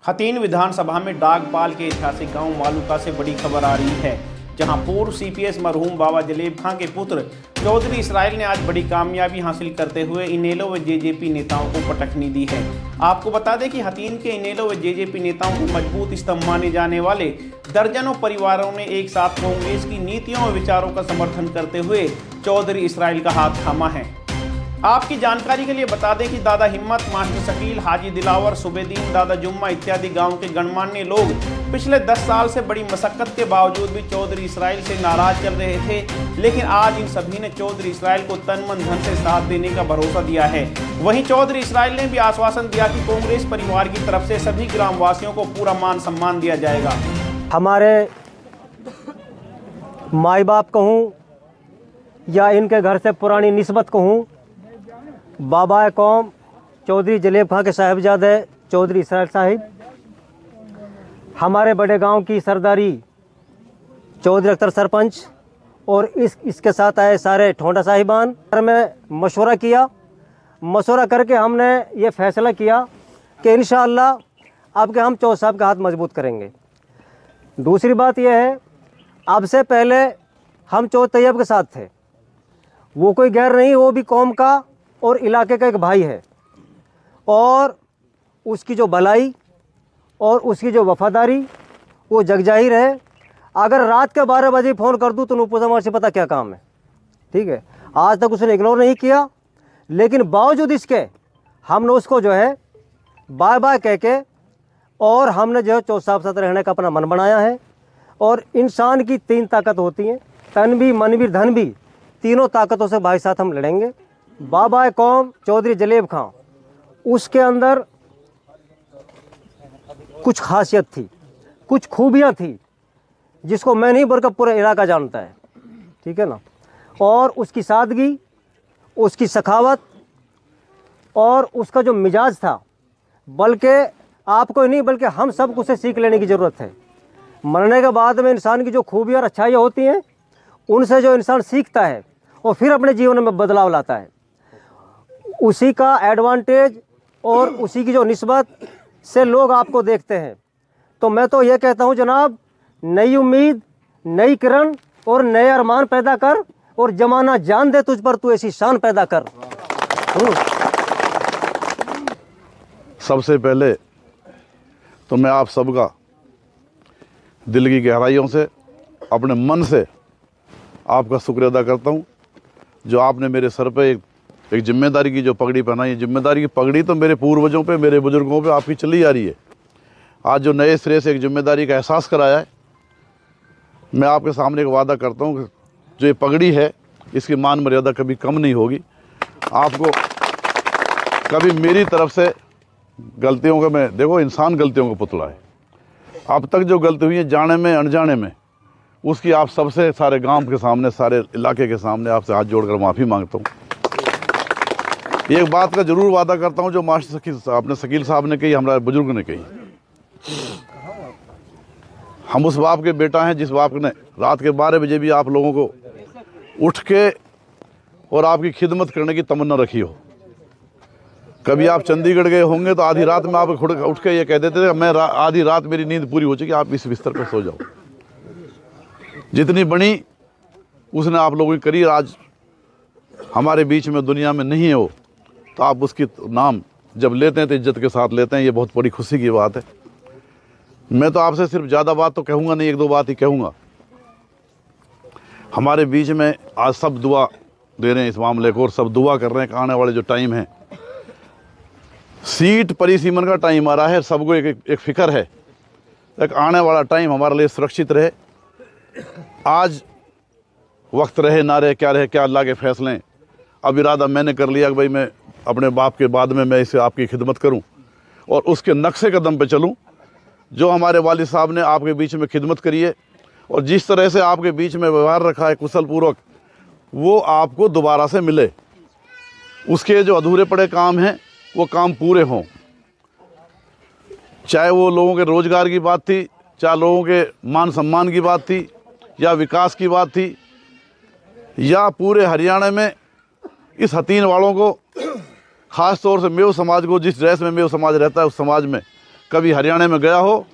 हथीन विधानसभा में डागपाल के ऐतिहासिक गांव मालूका से बड़ी खबर आ रही है, जहां पूर्व सीपीएस मरहूम बाबा जलेब खां के पुत्र चौधरी इसराइल ने आज बड़ी कामयाबी हासिल करते हुए इनेलो व जेजेपी नेताओं को पटखनी दी है। आपको बता दें कि हथीन के इनेलो व जेजेपी नेताओं को मजबूत स्तंभ माने जाने वाले दर्जनों परिवारों ने एक साथ कांग्रेस की नीतियों व विचारों का समर्थन करते हुए चौधरी इसराइल का हाथ थामा है। आपकी जानकारी के लिए बता दें कि दादा हिम्मत, मास्टर शकील, हाजी दिलावर, सुबेदीन, दादा जुम्मा इत्यादि गांव के गणमान्य लोग पिछले 10 साल से बड़ी मशक्कत के बावजूद भी चौधरी इसराइल से नाराज चल रहे थे, लेकिन आज इन सभी ने चौधरी इसराइल को तन मन धन से साथ देने का भरोसा दिया है। वहीं चौधरी इसराइल ने भी आश्वासन दिया कि कांग्रेस परिवार की तरफ से सभी ग्रामवासियों को पूरा मान सम्मान दिया जाएगा। हमारे माई बाप कहूँ या इनके घर से पुरानी निस्बत कहूँ, बाबा कौम चौधरी जलेब खां के साहिबजादे चौधरी इसराइल साहिब, हमारे बड़े गांव की सरदारी चौधरी अख्तर सरपंच और इसके साथ आए सारे ठोंडा साहिबान में मशवरा किया। मशवरा करके हमने ये फैसला किया कि इंशाअल्लाह अब के हम चौधरी साहब का हाथ मजबूत करेंगे। दूसरी बात यह है, अब से पहले हम चौधरी तैयब के साथ थे। वो कोई गैर नहीं, वो भी कौम का और इलाके का एक भाई है, और उसकी जो भलाई और उसकी जो वफादारी वो जगजाहिर है। अगर रात के 12 बजे फ़ोन कर दूँ तो नुपुर से पता क्या काम है, ठीक है। आज तक उसने इग्नोर नहीं किया, लेकिन बावजूद इसके हमने उसको जो है बाय बाय कह के और हमने जो है चौधरी साहब साथ रहने का अपना मन बनाया है। और इंसान की 3 ताकत होती हैं, तन भी, मन भी, धन भी। तीनों ताकतों से भाई साथ हम लड़ेंगे। बाबा कौम चौधरी जलेब खां, उसके अंदर कुछ खासियत थी, कुछ खूबियां थी जिसको मैं नहीं बल्कि पूरा इलाका जानता है, ठीक है ना। और उसकी सादगी, उसकी सखावत और उसका जो मिजाज था, बल्कि आपको ही नहीं बल्कि हम सब कुछ से सीख लेने की ज़रूरत है। मरने के बाद में इंसान की जो खूबियाँ और अच्छाइयाँ होती हैं, उनसे जो इंसान सीखता है और फिर अपने जीवन में बदलाव लाता है, उसी का एडवांटेज और उसी की जो निस्बत से लोग आपको देखते हैं। तो मैं तो ये कहता हूँ जनाब, नई उम्मीद, नई किरण और नए अरमान पैदा कर, और जमाना जान दे तुझ पर, तू ऐसी शान पैदा कर। सबसे पहले तो मैं आप सबका दिल की गहराइयों से, अपने मन से आपका शुक्र अदा करता हूँ, जो आपने मेरे सर पे एक जिम्मेदारी की जो पगड़ी पहनाई है। जिम्मेदारी की पगड़ी तो मेरे पूर्वजों पे, मेरे बुजुर्गों पे आपकी चली आ रही है। आज जो नए सिरे से एक जिम्मेदारी का एहसास कराया है, मैं आपके सामने एक वादा करता हूँ कि जो ये पगड़ी है, इसकी मान मर्यादा कभी कम नहीं होगी। आपको कभी मेरी तरफ से गलतियों का, मैं देखो इंसान गलतियों का पुतला है, अब तक जो गलती हुई है जाने में अनजाने में, उसकी आप सबसे, सारे गांव के सामने, सारे इलाके के सामने आपसे हाथ जोड़कर माफ़ी मांगता हूँ। एक बात का जरूर वादा करता हूँ जो मास्टर शकील साहब ने कही, हमारे बुजुर्ग ने कही, हम उस बाप के बेटा हैं जिस बाप ने रात के 12 बजे भी आप लोगों को उठ के और आपकी खिदमत करने की तमन्ना रखी हो। कभी आप चंडीगढ़ गए होंगे तो आधी रात में आप उठ के ये कह देते थे, मैं आधी रात मेरी नींद पूरी हो चुकी, आप इस बिस्तर पर सो जाओ। जितनी बनी उसने आप लोगों की करी, आज हमारे बीच में दुनिया में नहीं है वो, तो आप उसकी नाम जब लेते हैं तो इज्जत के साथ लेते हैं, ये बहुत बड़ी खुशी की बात है। मैं तो आपसे सिर्फ ज़्यादा बात तो कहूँगा नहीं, 1-2 बात ही कहूँगा। हमारे बीच में आज सब दुआ दे रहे हैं इस मामले को, और सब दुआ कर रहे हैं कि आने वाले जो टाइम है, सीट परिसीमन का टाइम आ रहा है, सबको एक फिक्र है, एक आने वाला टाइम हमारे लिए सुरक्षित रहे। आज वक्त रहे ना रहे, क्या रहे, क्या अल्लाह के फैसले। अब इरादा मैंने कर लिया कि भाई मैं अपने बाप के बाद में मैं इसे आपकी खिदमत करूं और उसके नक्शे कदम पे चलूं। जो हमारे वालिद साहब ने आपके बीच में खिदमत करी है और जिस तरह से आपके बीच में व्यवहार रखा है कुशल पूर्वक, वो आपको दोबारा से मिले। उसके जो अधूरे पड़े काम हैं वो काम पूरे हों, चाहे वो लोगों के रोज़गार की बात थी, चाहे लोगों के मान सम्मान की बात थी, या विकास की बात थी, या पूरे हरियाणा में इस हथीन वालों को, ख़ास तौर से मेव समाज को, जिस ड्रेस में मेव समाज रहता है उस समाज में कभी हरियाणा में गया हो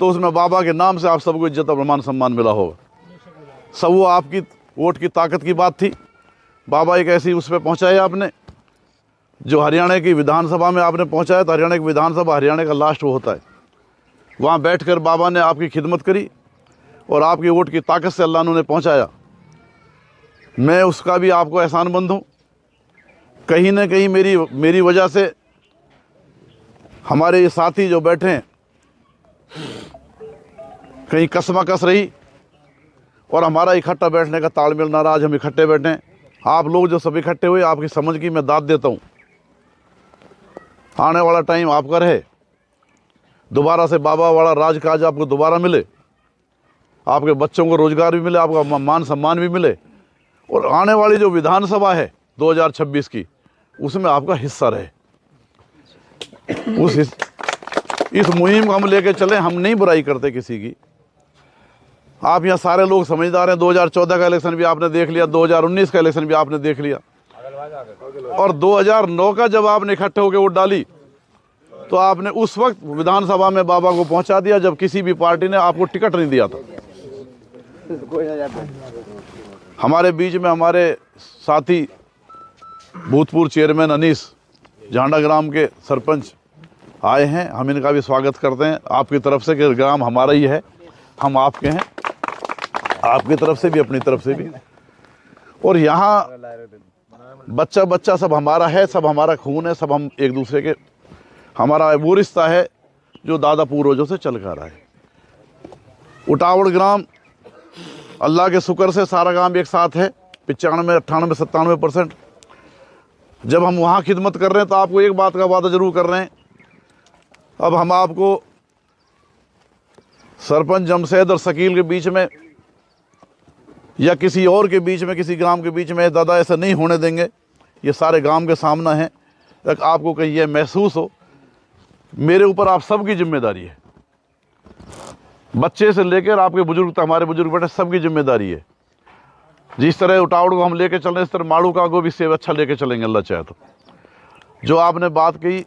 तो उसमें बाबा के नाम से आप सबको इज्जत और मान सम्मान मिला होगा। सब वो आपकी वोट की ताकत की बात थी। बाबा एक ऐसी उस पर पहुँचाया आपने जो हरियाणा की विधानसभा में आपने पहुँचाया। तो हरियाणा की विधानसभा हरियाणा का लास्ट वो होता है, वहाँ बैठकर बाबा ने आपकी खिदमत करी और आपकी वोट की ताकत से अल्लाह ने पहुँचाया। मैं उसका भी आपको एहसानमंद हूँ। कहीं ना कहीं मेरी वजह से हमारे ये साथी जो बैठे हैं कहीं कसमकस रही और हमारा इकट्ठा बैठने का तालमेल ना रहा। आज हम इकट्ठे बैठे हैं। आप लोग जो सब इकट्ठे हुए, आपकी समझ की मैं दाद देता हूँ। आने वाला टाइम आपका रहे, दोबारा से बाबा वाला राजकाज आपको दोबारा मिले, आपके बच्चों को रोजगार भी मिले, आपका मान सम्मान भी मिले, और आने वाली जो विधानसभा है 2026 की, उसमें आपका हिस्सा रहे। इस मुहिम को हम लेके चले। हम नहीं बुराई करते किसी की। आप यहाँ सारे लोग समझदार हैं। 2014 का इलेक्शन भी आपने देख लिया, 2019 का इलेक्शन भी आपने देख लिया, और 2009 का जब आपने इकट्ठे होकर वोट डाली तो आपने उस वक्त विधानसभा में बाबा को पहुंचा दिया जब किसी भी पार्टी ने आपको टिकट नहीं दिया था। हमारे बीच में हमारे साथी भूतपूर्व चेयरमैन अनीस झांडा ग्राम के सरपंच आए हैं। हम इनका भी स्वागत करते हैं आपकी तरफ से कि ग्राम हमारा ही है, हम आपके हैं, आपकी तरफ से भी अपनी तरफ से भी। और यहाँ बच्चा बच्चा सब हमारा है, सब हमारा खून है, सब हम एक दूसरे के, हमारा वो रिश्ता है जो दादा पूर्वजों से चल कर रहा है। उटावड़ ग्राम अल्लाह के शुक्र से सारा गांव एक साथ है, 95, 98, 97%। जब हम वहाँ खिदमत कर रहे हैं तो आपको एक बात का वादा ज़रूर कर रहे हैं। अब हम आपको सरपंच जमशेद और शकील के बीच में या किसी और के बीच में, किसी ग्राम के बीच में दादा ऐसा नहीं होने देंगे। ये सारे गांव के सामना है। आपको कहीं ये महसूस हो मेरे ऊपर आप सबकी जिम्मेदारी है, बच्चे से लेकर आपके बुजुर्ग तक, हमारे बुजुर्ग बेटे सबकी जिम्मेदारी है। जिस तरह उटावड़ को हम लेके चल रहे हैं इस तरह माड़ू का को भी सेव अच्छा लेके चलेंगे अल्लाह चाहे तो। जो आपने बात कही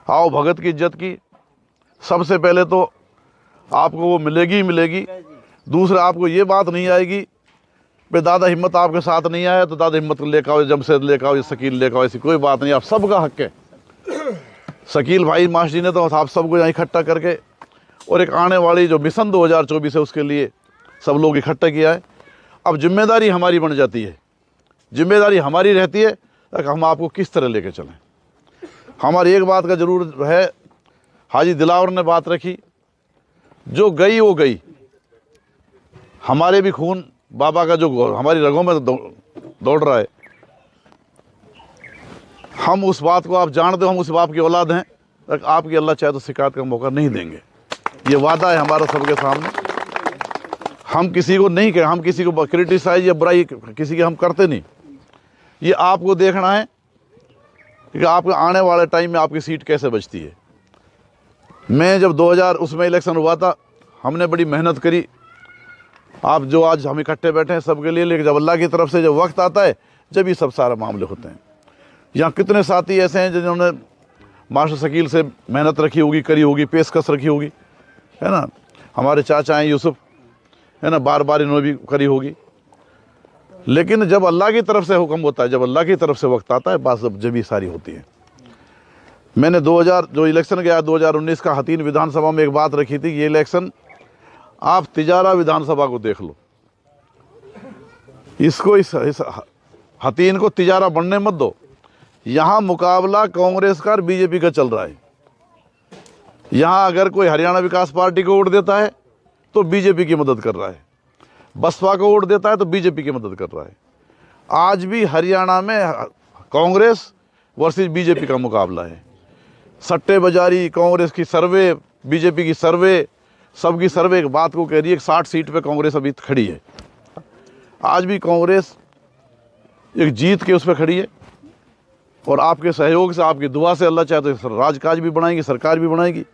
आओ भगत की इज्जत की, सबसे पहले तो आपको वो मिलेगी ही मिलेगी। दूसरा आपको ये बात नहीं आएगी भाई दादा हिम्मत आपके साथ नहीं आया तो दादा हिम्मत लेकर आओ, जमशेद लेकर आओ, शकील लेकर आओ, ऐसी कोई बात नहीं। आप सबका हक है। शकील भाई मास्टर जी ने तो आप सबको यहाँ इकट्ठा करके और एक आने वाली जो मिशन 2024 है उसके लिए सब लोग इकट्ठा किया है। अब जिम्मेदारी हमारी बन जाती है, जिम्मेदारी हमारी रहती है कि हम आपको किस तरह लेके चलें। हमारी एक बात का ज़रूर है, हाजी दिलावर ने बात रखी, जो गई वो गई। हमारे भी खून बाबा का जो हमारी रगों में दौड़ रहा है, हम उस बात को आप जानते हो, हम उस बाप की औलाद हैं। आपकी अल्लाह चाहे तो शिकायत का मौका नहीं देंगे, ये वादा है हमारा सबके सामने। हम किसी को नहीं कहें, हम किसी को क्रिटिसाइज या बुराई किसी की हम करते नहीं। ये आपको देखना है कि आपके आने वाले टाइम में आपकी सीट कैसे बचती है। मैं जब 2000 उसमें इलेक्शन हुआ था, हमने बड़ी मेहनत करी। आप जो आज हम इकट्ठे बैठे हैं सबके लिए, लेकिन जब अल्लाह की तरफ से जब वक्त आता है जब ये सब सारे मामले होते हैं। यहाँ कितने साथी ऐसे हैं जिन्होंने मास्टर शकील से मेहनत रखी होगी, करी होगी, पेशकश रखी होगी, है ना। हमारे चाचा हैं यूसुफ, है ना, बार बार इन्होंने भी करी होगी। लेकिन जब अल्लाह की तरफ से हुक्म होता है, जब अल्लाह की तरफ से वक्त आता है, बात जब ही सारी होती है। मैंने 2000 जो इलेक्शन गया 2019 का हतीन विधानसभा में एक बात रखी थी, ये इलेक्शन आप तिजारा विधानसभा को देख लो, इसको इस हतीन को तिजारा बनने मत दो। यहाँ मुकाबला कांग्रेस का और बीजेपी का चल रहा है। यहाँ अगर कोई हरियाणा विकास पार्टी को वोट देता है तो बीजेपी की मदद कर रहा है, बसपा को वोट देता है तो बीजेपी की मदद कर रहा है। आज भी हरियाणा में कांग्रेस वर्सेस बीजेपी का मुकाबला है। सट्टेबाजारी, कांग्रेस की सर्वे, बीजेपी की सर्वे, सबकी सर्वे एक बात को कह रही है, 60 सीट पे कांग्रेस अभी खड़ी है। आज भी कांग्रेस एक जीत के उस पर खड़ी है, और आपके सहयोग से, आपकी दुआ से अल्लाह चाहे तो राजकाज भी बनाएगी, सरकार भी बनाएगी।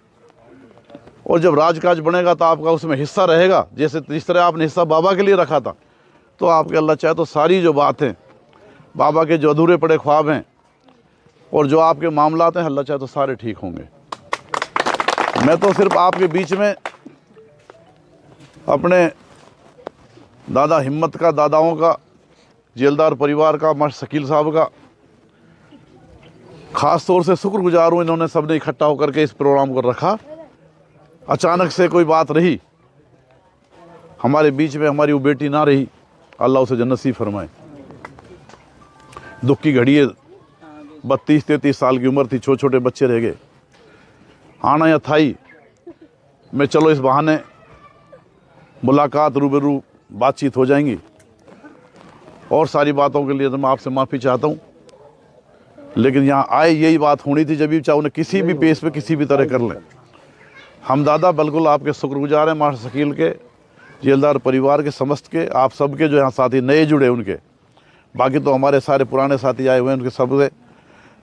और जब राजकाज बनेगा तो आपका उसमें हिस्सा रहेगा, जैसे जिस तरह आपने हिस्सा बाबा के लिए रखा था, तो आपके अल्लाह चाहे तो सारी जो बातें, बाबा के जो अधूरे पड़े ख्वाब हैं और जो आपके मामलात हैं, अल्लाह चाहे तो सारे ठीक होंगे। मैं तो सिर्फ आपके बीच में अपने दादा हिम्मत का, दादाओं का, जेलदार परिवार का, मास्टर शकील साहब का ख़ास तौर से शुक्रगुजार हूँ। इन्होंने सबने इकट्ठा होकर के इस प्रोग्राम को रखा। अचानक से कोई बात रही हमारे बीच में, हमारी वो बेटी ना रही, अल्लाह उसे जन्नत नसीब फरमाए। दुख की घड़ी है, 32-33 साल की उम्र थी, छोटे छोटे बच्चे रह गए। आना या था ही मैं, चलो इस बहाने मुलाकात, रूबरू बातचीत हो जाएंगी। और सारी बातों के लिए तो मैं आपसे माफ़ी चाहता हूँ, लेकिन यहाँ आए यही बात होनी थी। जब भी चाहे उन्हें किसी भी पेश पे किसी भी तरह कर लें। हम दादा बिल्कुल आपके शुक्रगुजार हैं, मास्टर शकील के, जेलदार परिवार के, समस्त के, आप सबके जो यहाँ साथी नए जुड़े उनके, बाकी तो हमारे सारे पुराने साथी आए हुए हैं उनके सब से।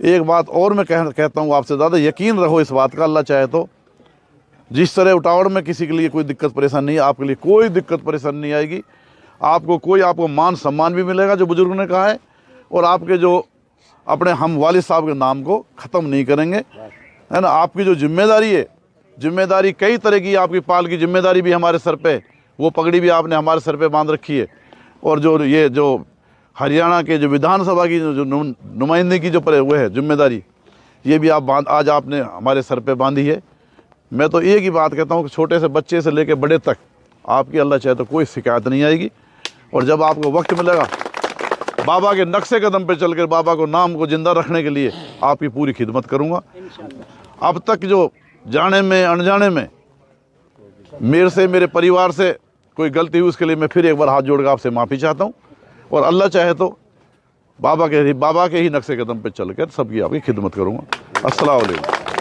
एक बात और मैं कहता हूँ आपसे दादा, यकीन रहो इस बात का, अल्लाह चाहे तो जिस तरह उठावड़ में किसी के लिए कोई दिक्कत परेशानी नहीं, आपके लिए कोई दिक्कत परेशानी नहीं आएगी। आपको मान सम्मान भी मिलेगा जो बुजुर्ग ने कहा है, और आपके जो अपने हम वालिद साहब के नाम को ख़त्म नहीं करेंगे, है ना। आपकी जो जिम्मेदारी है, जिम्मेदारी कई तरह की, आपकी पाल की जिम्मेदारी भी हमारे सर पे, वो पगड़ी भी आपने हमारे सर पे बांध रखी है। और जो हरियाणा के जो विधानसभा की जो नुमाइंदगी जो पड़े हुए है जिम्मेदारी, ये भी आज आपने हमारे सर पे बांधी है। मैं तो एक ही बात कहता हूँ कि छोटे से बच्चे से लेकर बड़े तक आपकी अल्लाह चाहे तो कोई शिकायत नहीं आएगी। और जब आपको वक्त मिलेगा, बाबा के नक्शे कदम पे चलकर बाबा को नाम को जिंदा रखने के लिए आपकी पूरी खिदमत करूँगा। अब तक जो जाने में अनजाने में मेरे से, मेरे परिवार से कोई गलती हुई, उसके लिए मैं फिर एक बार हाथ जोड़ कर आपसे माफ़ी चाहता हूँ। और अल्लाह चाहे तो बाबा के ही नक्शे कदम पे चलकर सबकी आपकी खिदमत करूँगा। अस्सलाम वालेकुम।